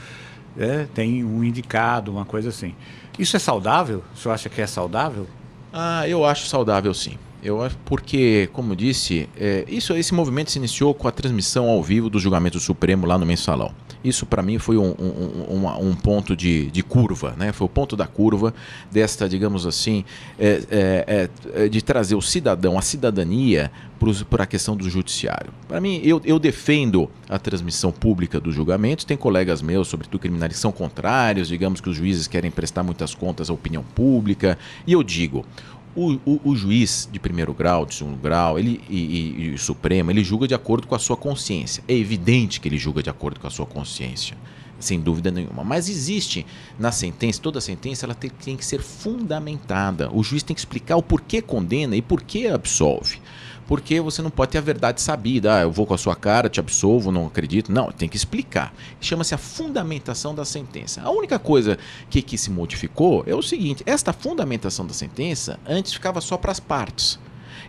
tem um indicado, uma coisa assim. Isso é saudável? O senhor acha que é saudável? Eu acho saudável, sim. Eu acho porque, como disse, esse movimento se iniciou com a transmissão ao vivo do julgamento do Supremo lá no Mensalão. Isso, para mim, foi um ponto de curva, né? Foi o ponto da curva desta, digamos assim, de trazer o cidadão, a cidadania, para a questão do judiciário. Para mim, eu defendo a transmissão pública dos julgamentos. Tem colegas meus, sobretudo criminais, que são contrários, digamos que os juízes querem prestar muitas contas à opinião pública. E eu digo, o juiz de primeiro grau, de segundo grau, e o Supremo, ele julga de acordo com a sua consciência. É evidente que ele julga de acordo com a sua consciência, sem dúvida nenhuma. Mas existe na sentença, toda sentença ela tem que ser fundamentada. O juiz tem que explicar o porquê condena e porquê absolve. Porque você não pode ter a verdade sabida. Eu vou com a sua cara, te absolvo, não acredito. Não, tem que explicar. Chama-se a fundamentação da sentença. A única coisa que se modificou é o seguinte: esta fundamentação da sentença antes ficava só para as partes.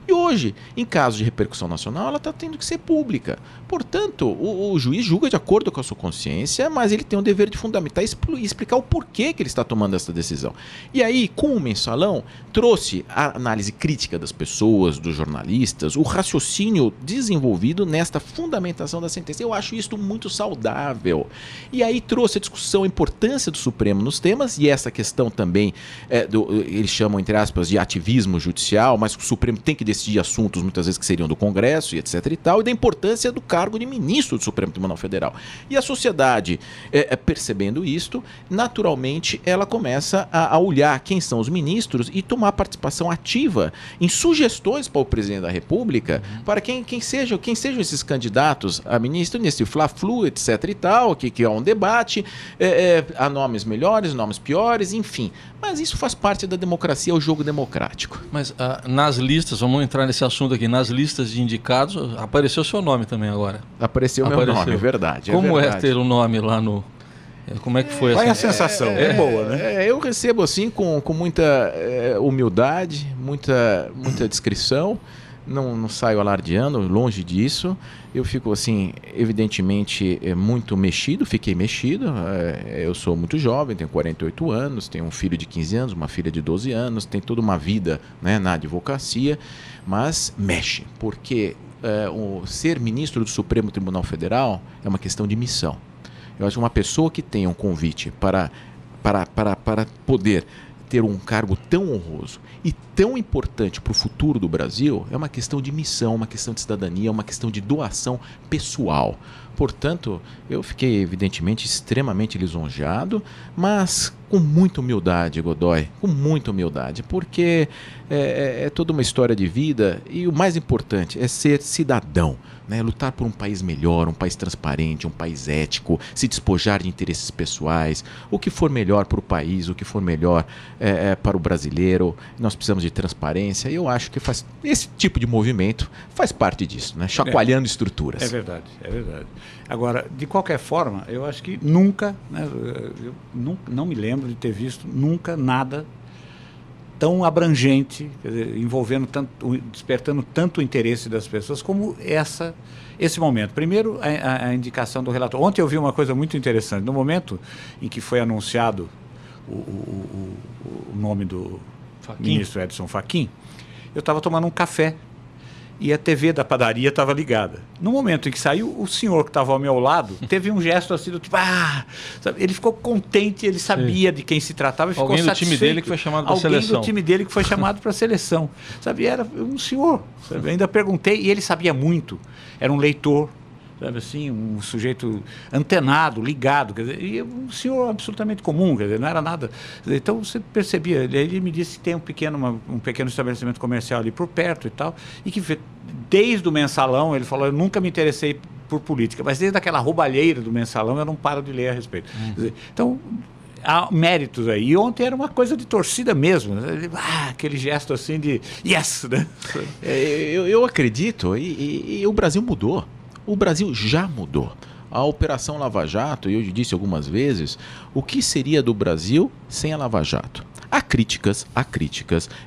E hoje, em caso de repercussão nacional, ela está tendo que ser pública. Portanto, o juiz julga de acordo com a sua consciência, mas ele tem o dever de fundamentar e explicar o porquê que ele está tomando essa decisão. E aí, com o Mensalão, trouxe a análise crítica das pessoas, dos jornalistas, o raciocínio desenvolvido nesta fundamentação da sentença. Eu acho isso muito saudável. E aí trouxe a discussão, a importância do Supremo nos temas, e essa questão também, eles chamam, entre aspas, de ativismo judicial, mas o Supremo tem que decidir assuntos muitas vezes que seriam do Congresso e etc e tal, e da importância do cargo de ministro do Supremo Tribunal Federal. E a sociedade, percebendo isto, naturalmente ela começa a olhar quem são os ministros e tomar participação ativa em sugestões para o presidente da República, para quem sejam esses candidatos a ministro, nesse fla-flu, etc e tal, que há um debate, há nomes melhores, nomes piores, enfim. Mas isso faz parte da democracia, é o jogo democrático. Mas nas listas, vamos entrar nesse assunto aqui, nas listas de indicados, apareceu seu nome também agora. Apareceu meu nome, é verdade. Como é ter um nome lá no... Como é que foi essa? Qual é a sensação? É boa, né? Eu recebo assim com muita humildade, muita discrição. Não saio alardeando, longe disso. Eu fico assim, evidentemente, muito mexido, fiquei mexido. Eu sou muito jovem, tenho 48 anos, tenho um filho de 15 anos, uma filha de 12 anos, tenho toda uma vida, né, na advocacia, mas mexe, porque o ser ministro do Supremo Tribunal Federal é uma questão de missão. Eu acho que uma pessoa que tem um convite para poder ter um cargo tão honroso e tão importante para o futuro do Brasil é uma questão de missão, uma questão de cidadania, uma questão de doação pessoal. Portanto, eu fiquei, evidentemente, extremamente lisonjeado, mas com muita humildade, Godoy, com muita humildade, porque é toda uma história de vida e o mais importante é ser cidadão, né? Lutar por um país melhor, um país transparente, um país ético, se despojar de interesses pessoais, o que for melhor para o país, o que for melhor para o brasileiro. Nós precisamos de transparência e eu acho que esse tipo de movimento faz parte disso, né? Chacoalhando estruturas. É verdade, é verdade. Agora, de qualquer forma, eu acho que nunca, né, eu não me lembro de ter visto nunca nada tão abrangente, quer dizer, envolvendo tanto, despertando tanto o interesse das pessoas como esse momento. Primeiro, a indicação do relator. Ontem eu vi uma coisa muito interessante. No momento em que foi anunciado o nome do ministro Edson Fachin, eu estava tomando um café e a TV da padaria estava ligada. No momento em que saiu, o senhor que estava ao meu lado teve um gesto assim do tipo, sabe? Ele ficou contente, ele sabia de quem se tratava e ficou Alguém do satisfeito. time dele que foi chamado para a seleção. Alguém do time dele que foi chamado para a seleção. Sabe? Era um senhor. Sabe? Eu ainda perguntei, e ele sabia muito. Era um leitor, sabe assim, um sujeito antenado, ligado, quer dizer, e um senhor absolutamente comum, quer dizer, não era nada. Então você percebia, ele me disse que tem um pequeno estabelecimento comercial ali por perto e tal, e que desde o Mensalão, ele falou, eu nunca me interessei por política, mas desde aquela roubalheira do Mensalão eu não paro de ler a respeito. Quer dizer, então, há méritos aí. E ontem era uma coisa de torcida mesmo, né? Aquele gesto assim de yes, né? Eu acredito, e o Brasil mudou. O Brasil já mudou. A Operação Lava Jato, eu disse algumas vezes, o que seria do Brasil sem a Lava Jato? Há críticas,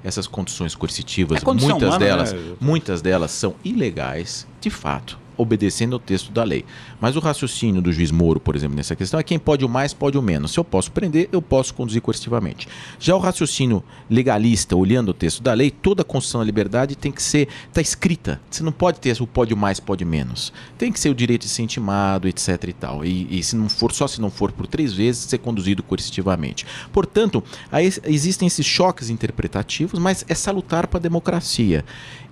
essas condições coercitivas, muitas delas são ilegais, de fato, obedecendo ao texto da lei. Mas o raciocínio do juiz Moro, por exemplo, nessa questão, é quem pode o mais, pode o menos. Se eu posso prender, eu posso conduzir coercitivamente. Já o raciocínio legalista, olhando o texto da lei, toda a Constituição da Liberdade tem que ser, está escrita. Você não pode ter o pode o mais, pode o menos. Tem que ser o direito de ser intimado, etc. e tal. E se não for, só se não for por 3 vezes, ser conduzido coercitivamente. Portanto, existem esses choques interpretativos, mas é salutar para a democracia.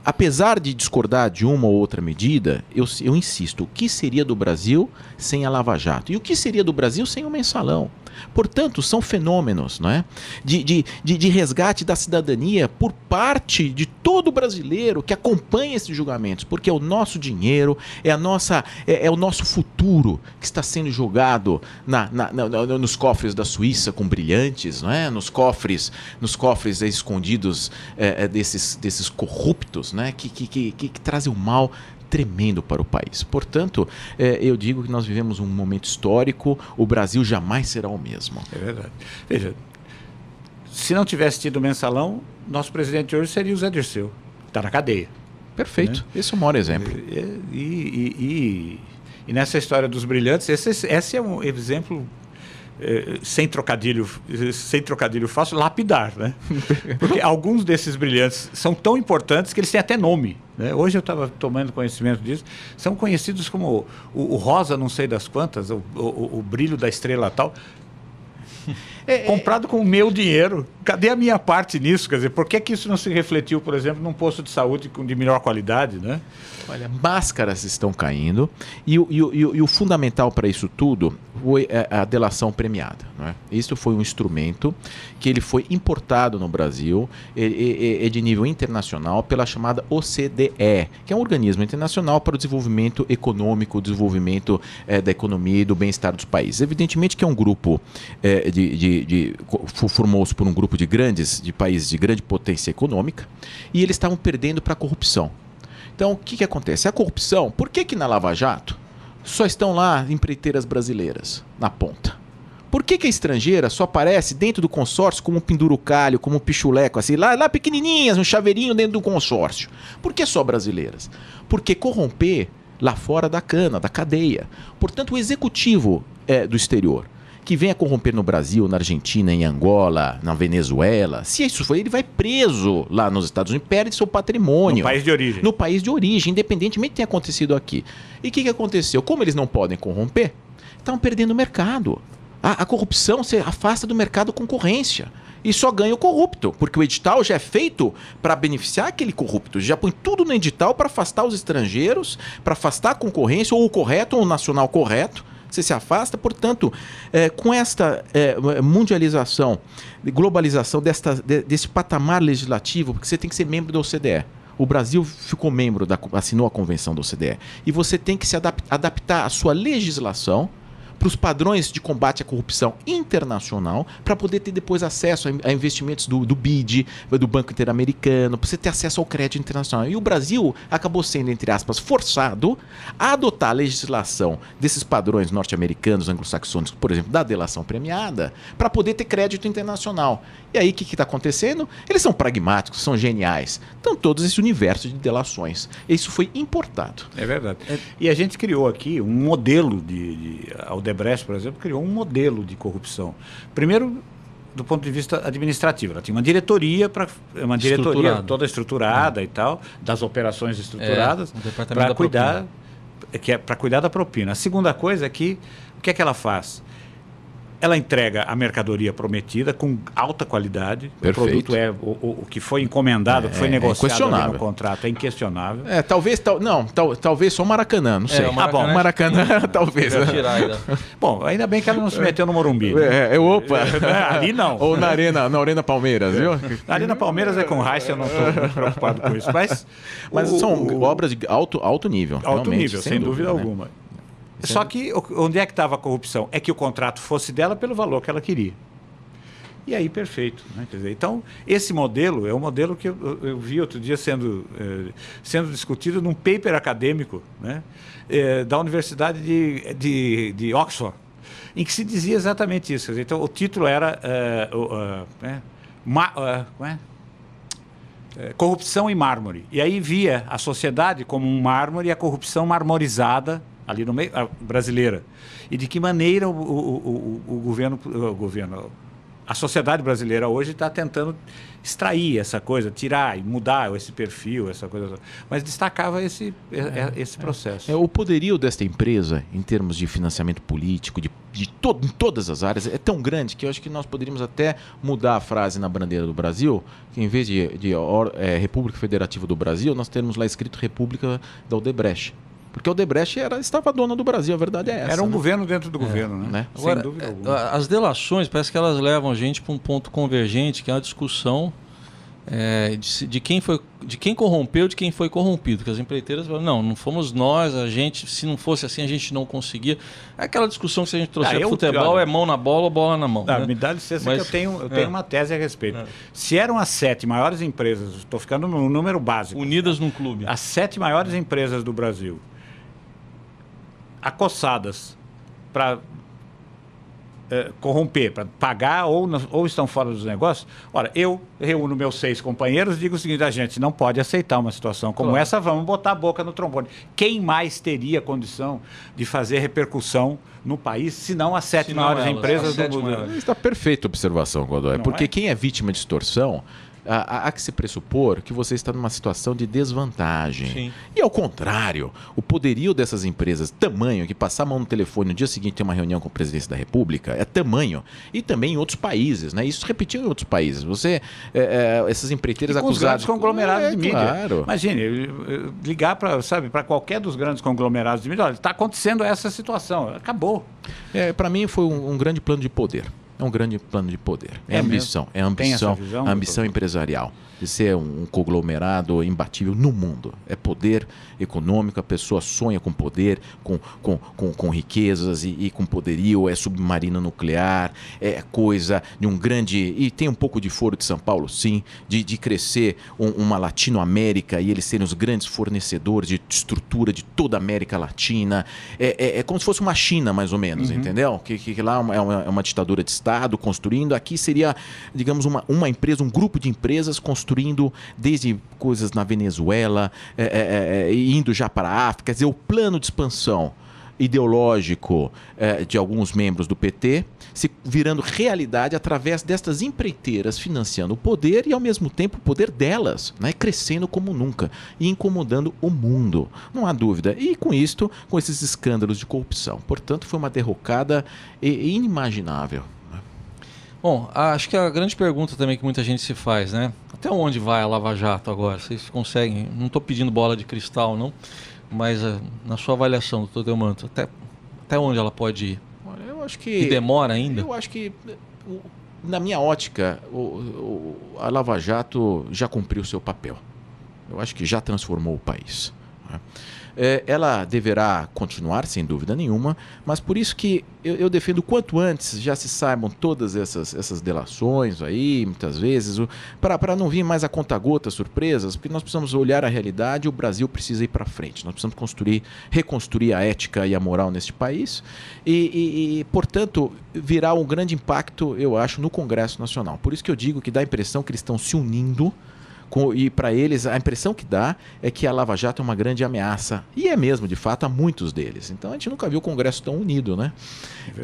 Apesar de discordar de uma ou outra medida, eu insisto, o que seria do Brasil sem a Lava Jato? E o que seria do Brasil sem o Mensalão? Portanto, são fenômenos, não é? de resgate da cidadania por parte de todo brasileiro que acompanha esses julgamentos, porque é o nosso dinheiro, é o nosso futuro que está sendo jogado nos cofres da Suíça com brilhantes, não é? Nos cofres escondidos desses corruptos, né? que trazem o mal tremendo para o país. Portanto, eu digo que nós vivemos um momento histórico, o Brasil jamais será o mesmo. É verdade. Veja, se não tivesse tido o Mensalão, nosso presidente hoje seria o Zé Dirceu. Está na cadeia. Perfeito. Né? Esse é o maior exemplo. E nessa história dos brilhantes, esse é um exemplo sem trocadilho fácil, lapidar, né? Porque alguns desses brilhantes são tão importantes que eles têm até nome, né? Hoje eu estava tomando conhecimento disso, são conhecidos como o rosa não sei das quantas, o brilho da estrela tal, comprado com o meu dinheiro. Cadê a minha parte nisso? Quer dizer, por que isso não se refletiu, por exemplo, num posto de saúde de melhor qualidade, né? Olha, máscaras estão caindo e o fundamental para isso tudo foi a delação premiada, não é? Isso foi um instrumento que ele foi importado no Brasil, é de nível internacional pela chamada OCDE, que é um organismo internacional para o desenvolvimento econômico, o desenvolvimento da economia e do bem-estar dos países. Evidentemente que é um grupo formou-se por um grupo de países de grande potência econômica e eles estavam perdendo para a corrupção. Então, o que acontece? A corrupção, por que na Lava Jato só estão lá empreiteiras brasileiras na ponta? Por que a estrangeira só aparece dentro do consórcio como um pendurucalho, como um pichuleco, assim, lá pequenininhas, um chaveirinho dentro do consórcio? Por que só brasileiras? Porque corromper lá fora da cana, da cadeia. Portanto, o executivo do exterior que venha corromper no Brasil, na Argentina, em Angola, na Venezuela, se isso for, ele vai preso lá nos Estados Unidos, perde seu patrimônio. No país de origem. No país de origem, independentemente de ter acontecido aqui. E o que aconteceu? Como eles não podem corromper, estão perdendo o mercado. A corrupção se afasta do mercado concorrência. E só ganha o corrupto, porque o edital já é feito para beneficiar aquele corrupto. Já põe tudo no edital para afastar os estrangeiros, para afastar a concorrência, ou o correto, ou o nacional correto. Você se afasta, portanto, com esta mundialização, globalização desse patamar legislativo, porque você tem que ser membro da OCDE. O Brasil ficou membro, assinou a convenção da OCDE. E você tem que se adaptar a sua legislação para os padrões de combate à corrupção internacional, para poder ter depois acesso a investimentos do BID, do Banco Interamericano, para você ter acesso ao crédito internacional. E o Brasil acabou sendo, entre aspas, forçado a adotar a legislação desses padrões norte-americanos, anglo-saxônicos, por exemplo, da delação premiada, para poder ter crédito internacional. E aí o que está acontecendo? Eles são pragmáticos, são geniais. Então, todo esse universo de delações. Isso foi importado. É verdade. E a gente criou aqui um modelo a Odebrecht, por exemplo, criou um modelo de corrupção. Primeiro, do ponto de vista administrativo. Ela tinha uma diretoria toda estruturada e tal, das operações estruturadas, para cuidar da propina. A segunda coisa é que o que é que ela faz? Ela entrega a mercadoria prometida com alta qualidade. Perfeito. O produto é o que foi encomendado, o que foi negociado ali no contrato, é inquestionável. Talvez só o Maracanã, não sei. O Maracanã talvez. Bom, ainda bem que ela não se meteu no Morumbi. Opa! Ali não. Ou na Arena Palmeiras, viu? Na Arena Palmeiras é com Raiz, eu não estou muito preocupado com isso. Mas são obras de alto nível. Alto nível, sem dúvida alguma. Só que onde é que estava a corrupção? É que o contrato fosse dela pelo valor que ela queria. E aí, perfeito. Né? Quer dizer, então, esse modelo é um modelo que eu vi outro dia sendo discutido num paper acadêmico, né? Da Universidade de Oxford, em que se dizia exatamente isso. Quer dizer, então, o título era Corrupção em Mármore. E aí via a sociedade como um mármore e a corrupção marmorizada ali no meio, brasileira. E de que maneira a sociedade brasileira hoje está tentando extrair essa coisa, tirar e mudar esse perfil, essa coisa. Mas destacava esse processo. O poderio desta empresa, em termos de financiamento político, em todas as áreas, é tão grande que eu acho que nós poderíamos até mudar a frase na bandeira do Brasil, que em vez de República Federativa do Brasil, nós temos lá escrito República da Odebrecht. Porque a Odebrecht estava dona do Brasil, a verdade é essa. Era um governo dentro do governo, né? Agora, sem dúvida alguma. As delações, parece que elas levam a gente para um ponto convergente, que é a discussão de quem corrompeu, de quem foi corrompido. Que as empreiteiras falam, não fomos nós, se não fosse assim, a gente não conseguia. É aquela discussão que se a gente trouxer para futebol, é mão na bola ou bola na mão. Né? Me dá licença que eu tenho uma tese a respeito. Se eram as 7 maiores empresas, estou ficando no número básico. Unidas num clube. As 7 maiores empresas do Brasil, acossadas para corromper, para pagar ou estão fora dos negócios. Ora, eu reúno meus 6 companheiros e digo o seguinte: a gente não pode aceitar uma situação como essa, vamos botar a boca no trombone. Quem mais teria condição de fazer repercussão no país, se não as 7 maiores empresas do mundo? Está perfeita a observação, Godoy, porque quem é vítima de extorsão, há que se pressupor que você está numa situação de desvantagem. Sim. E ao contrário, o poderio dessas empresas, tamanho, que passar a mão no telefone no dia seguinte tem uma reunião com o presidente da República, é tamanho. E também em outros países, né? Isso se repetiu em outros países. Essas empreiteiras acusadas... Os grandes conglomerados de mídia. Claro. Imagine, ligar para qualquer dos grandes conglomerados de mídia, olha, está acontecendo essa situação, acabou. Para mim foi um grande plano de poder. É um grande plano de poder. É ambição. É ambição empresarial. De ser um conglomerado imbatível no mundo. É poder econômico, a pessoa sonha com poder, com riquezas e com poderio, é submarina nuclear, é coisa de um grande... E tem um pouco de foro de São Paulo, sim, de crescer uma Latinoamérica e eles serem os grandes fornecedores de estrutura de toda a América Latina. É como se fosse uma China, mais ou menos, entendeu? Que lá é uma ditadura de Estado construindo. Aqui seria, digamos, uma empresa, um grupo de empresas construindo desde coisas na Venezuela, indo já para a África. Quer dizer, o plano de expansão ideológico de alguns membros do PT se virando realidade através destas empreiteiras financiando o poder e, ao mesmo tempo, o poder delas, né, crescendo como nunca e incomodando o mundo. Não há dúvida. E com isto, com esses escândalos de corrupção. Portanto, foi uma derrocada inimaginável. Bom, acho que a grande pergunta também que muita gente se faz, né? Até onde vai a Lava Jato agora? Vocês conseguem... Não estou pedindo bola de cristal, não. Mas na sua avaliação, doutor Delmanto, até onde ela pode ir? Olha, eu acho que... E demora ainda? Eu acho que, na minha ótica, a Lava Jato já cumpriu o seu papel. Eu acho que já transformou o país. Né? Ela deverá continuar, sem dúvida nenhuma, mas por isso que eu defendo quanto antes já se saibam todas essas delações aí, muitas vezes, para não vir mais a conta-gota surpresas, porque nós precisamos olhar a realidade e o Brasil precisa ir para frente. Nós precisamos reconstruir a ética e a moral neste país e, portanto, virá um grande impacto, eu acho, no Congresso Nacional. Por isso que eu digo que dá a impressão que eles estão se unindo E para eles, a impressão que dá é que a Lava Jato é uma grande ameaça. E é mesmo, de fato, a muitos deles. Então a gente nunca viu o Congresso tão unido, né?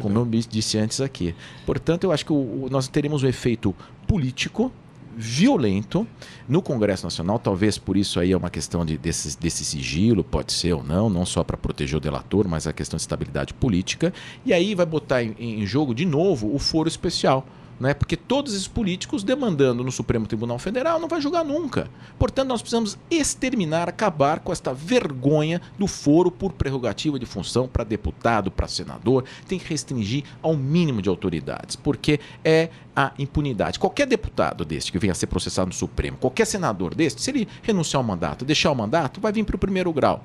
Como eu disse antes aqui. Portanto, eu acho que nós teremos um efeito político violento no Congresso Nacional, talvez por isso aí é uma questão desse sigilo, pode ser ou não só para proteger o delator, mas a questão de estabilidade política, e aí vai botar em jogo de novo o foro especial. Né? Porque todos esses políticos demandando no Supremo Tribunal Federal não vai julgar nunca. Portanto, nós precisamos exterminar, acabar com esta vergonha do foro por prerrogativa de função para deputado, para senador. Tem que restringir ao mínimo de autoridades, porque é a impunidade. Qualquer deputado deste que venha a ser processado no Supremo, qualquer senador deste, se ele renunciar ao mandato, deixar o mandato, vai vir para o primeiro grau.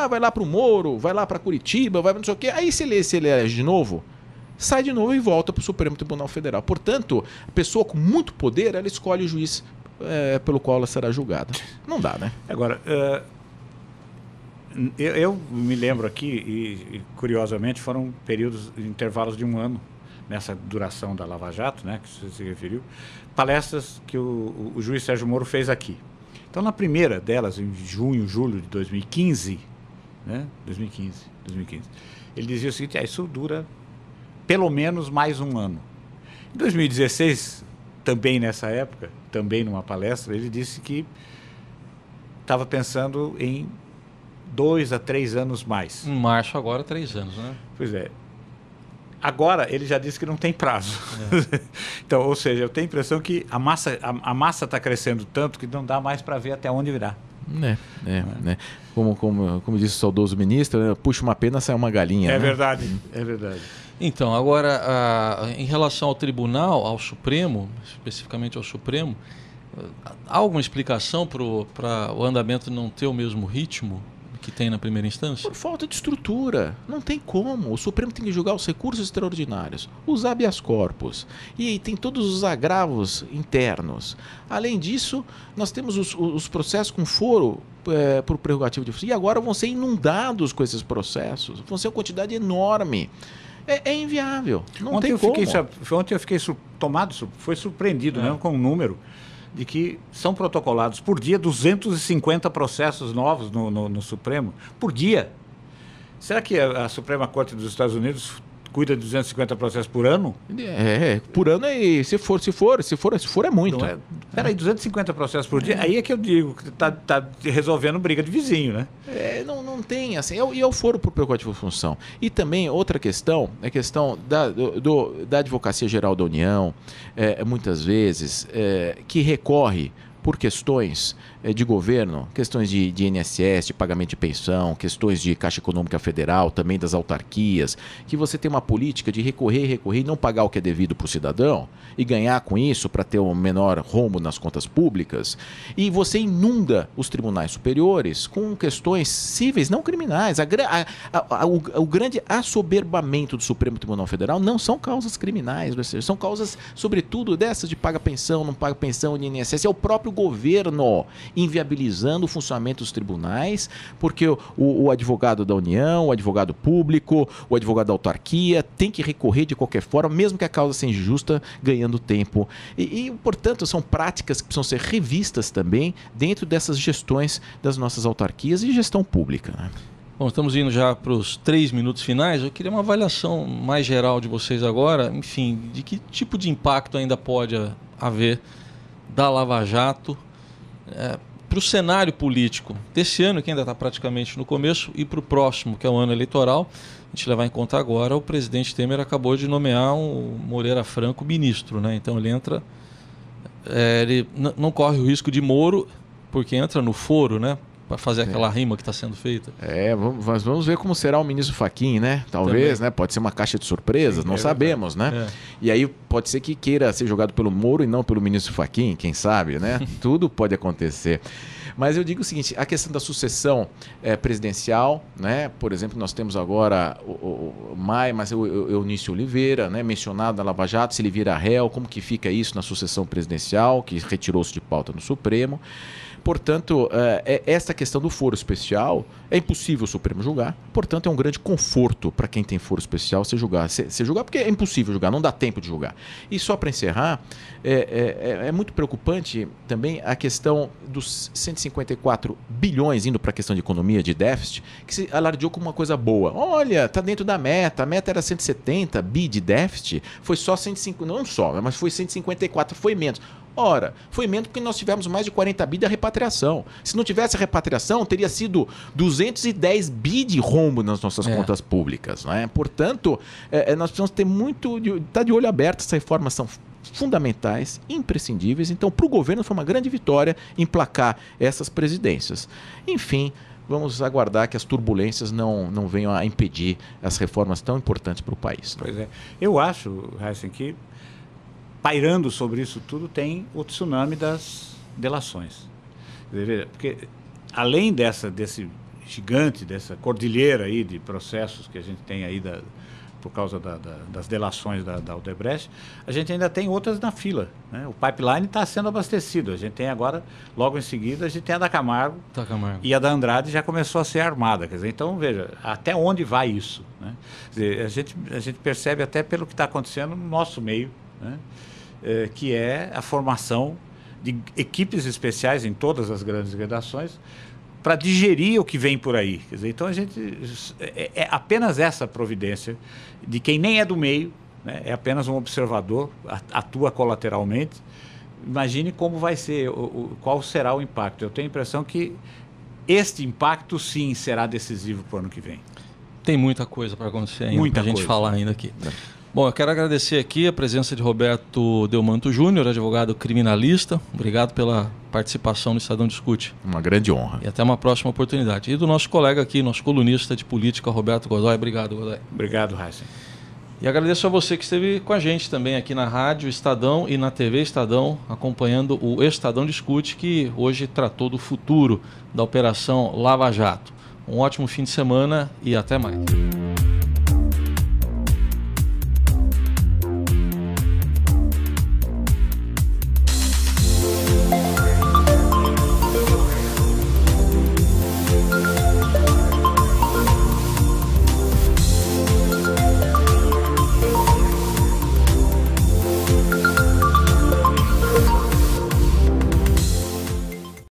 Vai lá para o Moro, vai lá para Curitiba, vai para não sei o quê. Aí se ele elege de novo, sai de novo e volta para o Supremo Tribunal Federal. Portanto, a pessoa com muito poder, ela escolhe o juiz pelo qual ela será julgada. Não dá, né? Agora, eu me lembro aqui, e curiosamente foram períodos, intervalos de um ano, nessa duração da Lava Jato, né, que você se referiu, palestras que o juiz Sérgio Moro fez aqui. Então, na primeira delas, em junho, julho de 2015, né, 2015, ele dizia o seguinte, isso dura pelo menos mais um ano. Em 2016, também nessa época, também numa palestra, ele disse que estava pensando em 2 a 3 anos mais. Em março agora, 3 anos, né? Pois é. Agora, ele já disse que não tem prazo. Então, ou seja, eu tenho a impressão que a massa está crescendo tanto que não dá mais para ver até onde virá. Né? Como disse o saudoso ministro, né? Puxa uma pena, sai uma galinha. É né? verdade, é verdade. Então, agora, em relação ao tribunal, ao Supremo, especificamente ao Supremo, há alguma explicação para o andamento não ter o mesmo ritmo que tem na primeira instância? Por falta de estrutura. Não tem como. O Supremo tem que julgar os recursos extraordinários, os habeas corpus. E aí tem todos os agravos internos. Além disso, nós temos os processos com foro por prerrogativa de função. E agora vão ser inundados com esses processos. Vão ser uma quantidade enorme. É inviável. Não tem como. Ontem eu fiquei foi surpreendido mesmo com o número de que são protocolados por dia 250 processos novos no Supremo. Por dia. Será que a Suprema Corte dos Estados Unidos cuida de 250 processos por ano? Por ano se for é muito. Peraí, 250 processos por dia? Aí é que eu digo que tá resolvendo briga de vizinho, né? Não tem, assim, e é o foro por prerrogativa de função. E também outra questão, é a questão da Advocacia Geral da União, muitas vezes, que recorre por questões de governo, questões de INSS, de pagamento de pensão, questões de Caixa Econômica Federal, também das autarquias, que você tem uma política de recorrer e não pagar o que é devido para o cidadão e ganhar com isso para ter um menor rombo nas contas públicas, e você inunda os tribunais superiores com questões cíveis, não criminais. O grande assoberbamento do Supremo Tribunal Federal não são causas criminais, ou seja, são causas, sobretudo, dessas de paga pensão, não paga pensão de INSS, é o próprio governo inviabilizando o funcionamento dos tribunais, porque o advogado da União, o advogado público, o advogado da autarquia tem que recorrer de qualquer forma, mesmo que a causa seja injusta, ganhando tempo. Portanto, são práticas que precisam ser revistas também dentro dessas gestões das nossas autarquias e gestão pública, né? Bom, estamos indo já para os 3 minutos finais. Eu queria uma avaliação mais geral de vocês agora, enfim, de que tipo de impacto ainda pode haver da Lava Jato para o cenário político desse ano, que ainda está praticamente no começo, e para o próximo, que é o ano eleitoral. A gente levar em conta agora, o presidente Temer acabou de nomear um Moreira Franco ministro, né? Então ele entra, ele não corre o risco de Moro, porque entra no foro, né? Para fazer aquela rima que está sendo feita. Vamos ver como será o ministro Fachin, né? Talvez, né? Pode ser uma caixa de surpresas, não sabemos, né? E aí pode ser que queira ser jogado pelo Moro e não pelo ministro Fachin, quem sabe, né? Tudo pode acontecer. Mas eu digo o seguinte, a questão da sucessão presidencial, né? Por exemplo, nós temos agora o Eunício Oliveira, né? Mencionado na Lava Jato, se ele vira réu, como que fica isso na sucessão presidencial, que retirou-se de pauta no Supremo. Portanto, essa questão do foro especial É impossível o Supremo julgar, portanto é um grande conforto para quem tem foro especial se julgar. Se julgar porque é impossível julgar, não dá tempo de julgar. E só para encerrar, é muito preocupante também a questão dos 154 bilhões indo para a questão de economia, de déficit, que se alardeou como uma coisa boa. Olha, está dentro da meta, a meta era 170 bi de déficit, foi só 105, não só, mas foi 154, foi menos. Ora, foi menos porque nós tivemos mais de 40 bi da repatriação. Se não tivesse a repatriação, teria sido 210 bi de rombo nas nossas contas públicas. Não é? Portanto, nós precisamos ter estar de olho aberto. Essas reformas são fundamentais, imprescindíveis. Então, para o governo foi uma grande vitória emplacar essas presidências. Enfim, vamos aguardar que as turbulências não venham a impedir as reformas tão importantes para o país. Pois é. Eu acho, Heisen, que pairando sobre isso tudo tem o tsunami das delações. Porque além desse gigante, dessa cordilheira aí de processos que a gente tem aí por causa das delações da Odebrecht, a gente ainda tem outras na fila. Né? O pipeline está sendo abastecido. A gente tem agora, logo em seguida, a gente tem a da Camargo. E a da Andrade já começou a ser armada. Quer dizer, então, veja, até onde vai isso? Né? Quer dizer, a gente percebe até pelo que está acontecendo no nosso meio, né? Que é a formação de equipes especiais em todas as grandes redações para digerir o que vem por aí. Quer dizer, então, é apenas essa providência de quem nem é do meio, né? É apenas um observador, atua colateralmente. Imagine como vai ser, qual será o impacto. Eu tenho a impressão que este impacto, sim, será decisivo para o ano que vem. Tem muita coisa para acontecer ainda, para a gente falar ainda aqui. Bom, eu quero agradecer aqui a presença de Roberto Delmanto Júnior, advogado criminalista. Obrigado pela participação no Estadão Discute. Uma grande honra. E até uma próxima oportunidade. E do nosso colega aqui, nosso colunista de política, Roberto Godoy. Obrigado, Godoy. Obrigado, Heisen. E agradeço a você que esteve com a gente também aqui na Rádio Estadão e na TV Estadão, acompanhando o Estadão Discute, que hoje tratou do futuro da Operação Lava Jato. Um ótimo fim de semana e até mais.